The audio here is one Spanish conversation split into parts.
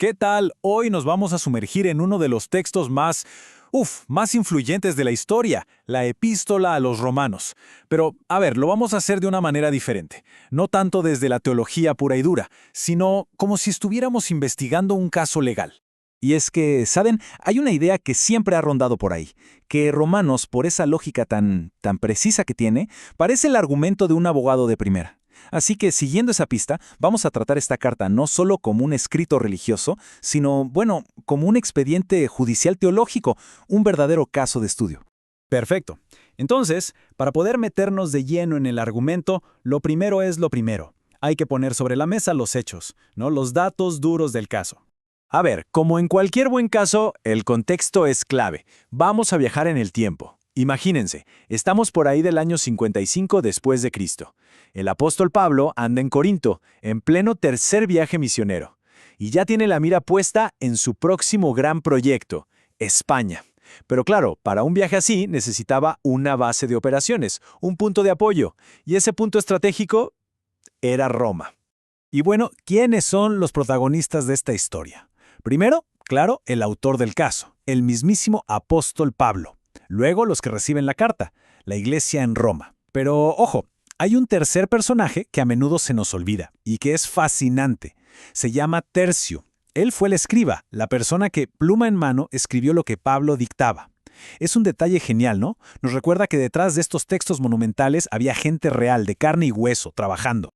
¿Qué tal? Hoy nos vamos a sumergir en uno de los textos más influyentes de la historia, la Epístola a los Romanos. Pero, a ver, lo vamos a hacer de una manera diferente. No tanto desde la teología pura y dura, sino como si estuviéramos investigando un caso legal. Y es que, ¿saben? Hay una idea que siempre ha rondado por ahí, que Romanos, por esa lógica tan precisa que tiene, parece el argumento de un abogado de primera. Así que, siguiendo esa pista, vamos a tratar esta carta no solo como un escrito religioso, sino, bueno, como un expediente judicial teológico, un verdadero caso de estudio. Perfecto. Entonces, para poder meternos de lleno en el argumento, lo primero es lo primero. Hay que poner sobre la mesa los hechos, ¿no? Los datos duros del caso. A ver, como en cualquier buen caso, el contexto es clave. Vamos a viajar en el tiempo. Imagínense, estamos por ahí del año 55 después de Cristo. El apóstol Pablo anda en Corinto, en pleno tercer viaje misionero, y ya tiene la mira puesta en su próximo gran proyecto, España. Pero claro, para un viaje así necesitaba una base de operaciones, un punto de apoyo, y ese punto estratégico era Roma. Y bueno, ¿quiénes son los protagonistas de esta historia? Primero, claro, el autor del caso, el mismísimo apóstol Pablo. Luego, los que reciben la carta, la iglesia en Roma. Pero, ojo, hay un tercer personaje que a menudo se nos olvida y que es fascinante. Se llama Tercio. Él fue el escriba, la persona que, pluma en mano, escribió lo que Pablo dictaba. Es un detalle genial, ¿no? Nos recuerda que detrás de estos textos monumentales había gente real, de carne y hueso, trabajando.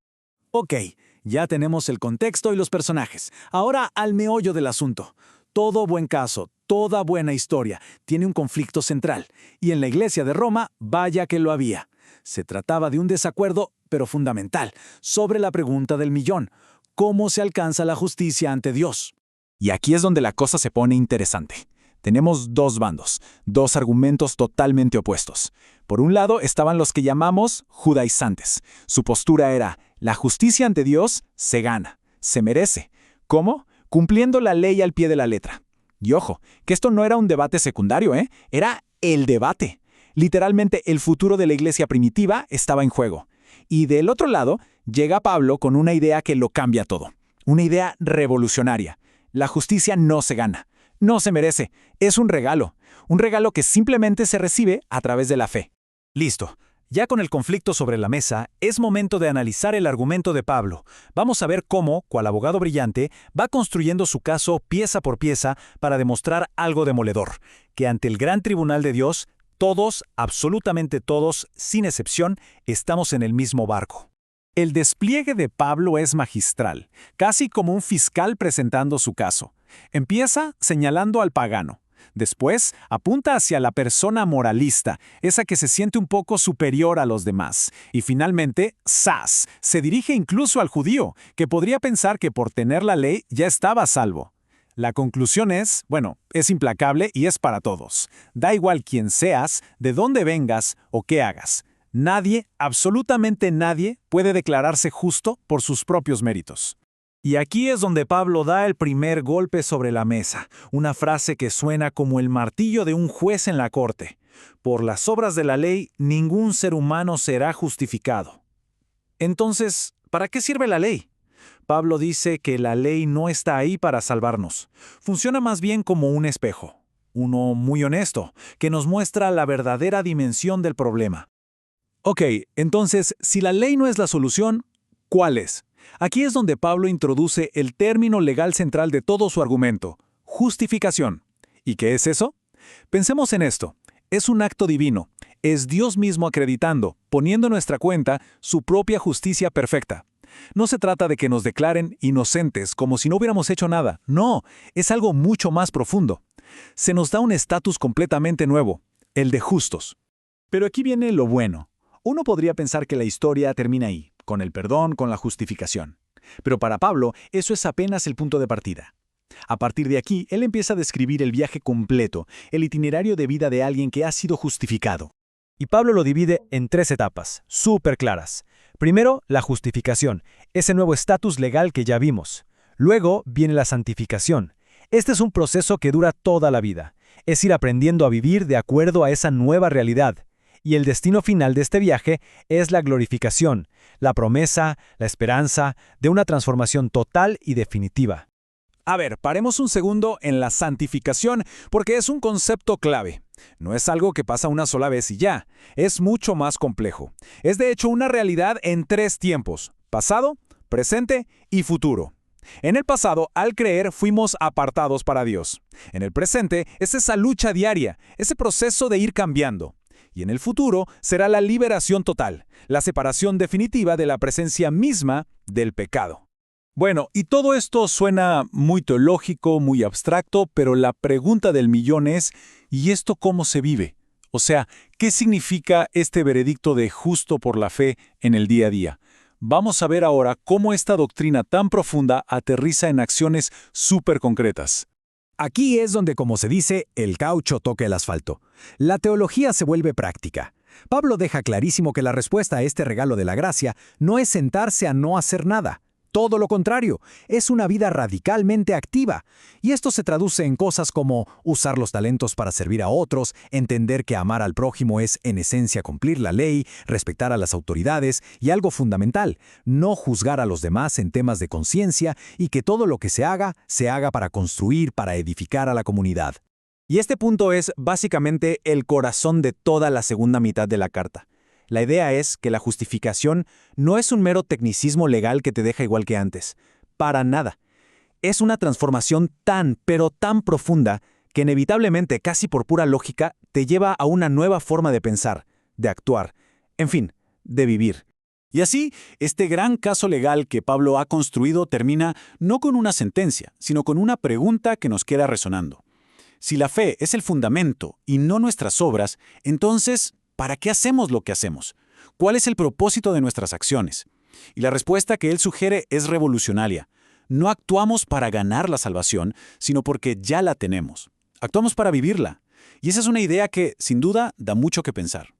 Ok, ya tenemos el contexto y los personajes. Ahora al meollo del asunto. Todo buen caso, toda buena historia, tiene un conflicto central. Y en la iglesia de Roma, vaya que lo había. Se trataba de un desacuerdo, pero fundamental, sobre la pregunta del millón. ¿Cómo se alcanza la justicia ante Dios? Y aquí es donde la cosa se pone interesante. Tenemos dos bandos, dos argumentos totalmente opuestos. Por un lado estaban los que llamamos judaizantes. Su postura era, la justicia ante Dios se gana, se merece. ¿Cómo? Cumpliendo la ley al pie de la letra. Y ojo, que esto no era un debate secundario, era el debate. Literalmente el futuro de la iglesia primitiva estaba en juego. Y del otro lado, llega Pablo con una idea que lo cambia todo. Una idea revolucionaria. La justicia no se gana, no se merece, es un regalo. Un regalo que simplemente se recibe a través de la fe. Listo. Ya con el conflicto sobre la mesa, es momento de analizar el argumento de Pablo. Vamos a ver cómo, cual abogado brillante, va construyendo su caso pieza por pieza para demostrar algo demoledor, que ante el gran tribunal de Dios, todos, absolutamente todos, sin excepción, estamos en el mismo barco. El despliegue de Pablo es magistral, casi como un fiscal presentando su caso. Empieza señalando al pagano. Después, apunta hacia la persona moralista, esa que se siente un poco superior a los demás. Y finalmente, ¡zas!, se dirige incluso al judío, que podría pensar que por tener la ley ya estaba a salvo. La conclusión es, es implacable y es para todos. Da igual quién seas, de dónde vengas o qué hagas. Nadie, absolutamente nadie, puede declararse justo por sus propios méritos. Y aquí es donde Pablo da el primer golpe sobre la mesa, una frase que suena como el martillo de un juez en la corte. Por las obras de la ley, ningún ser humano será justificado. Entonces, ¿para qué sirve la ley? Pablo dice que la ley no está ahí para salvarnos. Funciona más bien como un espejo, uno muy honesto, que nos muestra la verdadera dimensión del problema. Ok, entonces, si la ley no es la solución, ¿cuál es? Aquí es donde Pablo introduce el término legal central de todo su argumento, justificación. ¿Y qué es eso? Pensemos en esto. Es un acto divino. Es Dios mismo acreditando, poniendo en nuestra cuenta, su propia justicia perfecta. No se trata de que nos declaren inocentes como si no hubiéramos hecho nada. No, es algo mucho más profundo. Se nos da un estatus completamente nuevo, el de justos. Pero aquí viene lo bueno. Uno podría pensar que la historia termina ahí, con el perdón, con la justificación. Pero para Pablo, eso es apenas el punto de partida. A partir de aquí, él empieza a describir el viaje completo, el itinerario de vida de alguien que ha sido justificado. Y Pablo lo divide en 3 etapas, súper claras. Primero, la justificación, ese nuevo estatus legal que ya vimos. Luego viene la santificación. Este es un proceso que dura toda la vida. Es ir aprendiendo a vivir de acuerdo a esa nueva realidad. Y el destino final de este viaje es la glorificación, la promesa, la esperanza de una transformación total y definitiva. A ver, paremos un segundo en la santificación, porque es un concepto clave. No es algo que pasa una sola vez y ya. Es mucho más complejo. Es de hecho una realidad en 3 tiempos: pasado, presente y futuro. En el pasado, al creer, fuimos apartados para Dios. En el presente es esa lucha diaria, ese proceso de ir cambiando. Y en el futuro será la liberación total, la separación definitiva de la presencia misma del pecado. Bueno, y todo esto suena muy teológico, muy abstracto, pero la pregunta del millón es, ¿y esto cómo se vive? O sea, ¿qué significa este veredicto de justo por la fe en el día a día? Vamos a ver ahora cómo esta doctrina tan profunda aterriza en acciones súper concretas. Aquí es donde, como se dice, el caucho toca el asfalto. La teología se vuelve práctica. Pablo deja clarísimo que la respuesta a este regalo de la gracia no es sentarse a no hacer nada. Todo lo contrario, es una vida radicalmente activa. Y esto se traduce en cosas como usar los talentos para servir a otros, entender que amar al prójimo es, en esencia, cumplir la ley, respetar a las autoridades y algo fundamental, no juzgar a los demás en temas de conciencia y que todo lo que se haga para construir, para edificar a la comunidad. Y este punto es básicamente el corazón de toda la segunda mitad de la carta. La idea es que la justificación no es un mero tecnicismo legal que te deja igual que antes. Para nada. Es una transformación tan, pero tan profunda que inevitablemente, casi por pura lógica, te lleva a una nueva forma de pensar, de actuar, en fin, de vivir. Y así, este gran caso legal que Pablo ha construido termina no con una sentencia, sino con una pregunta que nos queda resonando. Si la fe es el fundamento y no nuestras obras, entonces, ¿para qué hacemos lo que hacemos? ¿Cuál es el propósito de nuestras acciones? Y la respuesta que él sugiere es revolucionaria. No actuamos para ganar la salvación, sino porque ya la tenemos. Actuamos para vivirla. Y esa es una idea que, sin duda, da mucho que pensar.